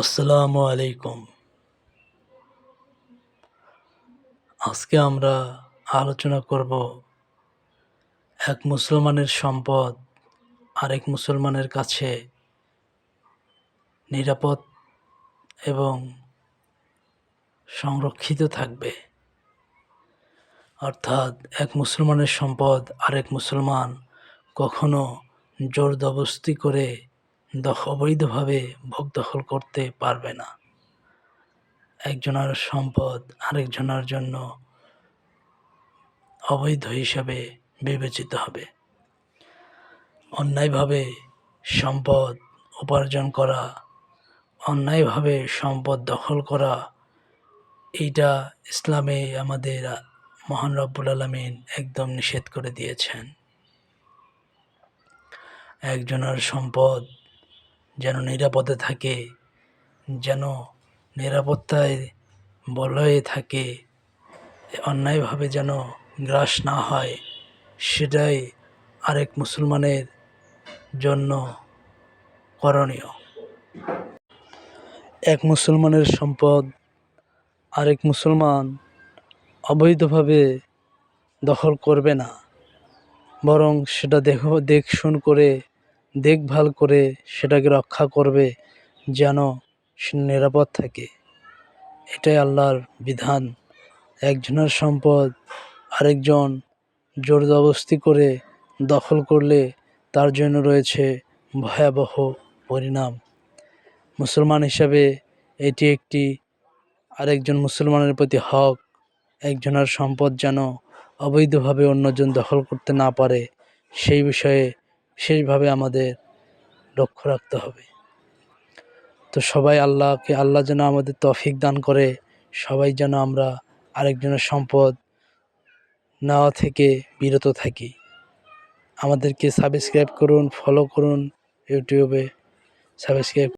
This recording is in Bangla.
আসসালামু আলাইকুম। আজকে আমরা আলোচনা করব এক মুসলমানের সম্পদ আরেক মুসলমানের কাছে নিরাপদ এবং সংরক্ষিত থাকবে। অর্থাৎ এক মুসলমানের সম্পদ আরেক মুসলমান কখনো জোরজবরদস্তি করে অবৈধভাবে ভোগ দখল করতে পারবে না। একজনের সম্পদ আরেকজনের জন্য অবৈধ হিসাবে বিবেচিত হবে। অন্যায়ভাবে সম্পদ উপার্জন করা, অন্যায়ভাবে সম্পদ দখল করা, এইটা ইসলামে আমাদের মহান রব্বুল আলামিন একদম নিষেধ করে দিয়েছেন। একজনের সম্পদ যেন নিরাপদে থাকে, যেন নিরাপত্তায় বলয়ে থাকে, অন্যায়ভাবে যেন গ্রাস না হয়, সেটাই আরেক মুসলমানের জন্য করণীয়। এক মুসলমানের সম্পদ আরেক মুসলমান অবৈধভাবে দখল করবে না, বরং সেটা দেখশুন করে দেখভাল করে সেটাকে রক্ষা করবে যেন সে নিরাপদ থাকে। এটাই আল্লাহর বিধান। একজনের সম্পদ আরেকজন জোরজবরদস্তি করে দখল করলে তার জন্য রয়েছে ভয়াবহ পরিণাম। মুসলমান হিসাবে এটি একটি আরেকজন মুসলমানের প্রতি হক। একজনের সম্পদ যেন অবৈধভাবে অন্যজন দখল করতে না পারে, সেই বিষয়ে বিশেষভাবে আমাদের লক্ষ্য রাখতে হবে। তো আল্লাহ যেন আমাদের তৌফিক দান করে, সবাই যেন আমরা আরেকজনের সম্পদ নেওয়া থেকে বিরত থাকি। আমাদেরকে সাবস্ক্রাইব করুন, ফলো করুন, ইউটিউবে সাবস্ক্রাইব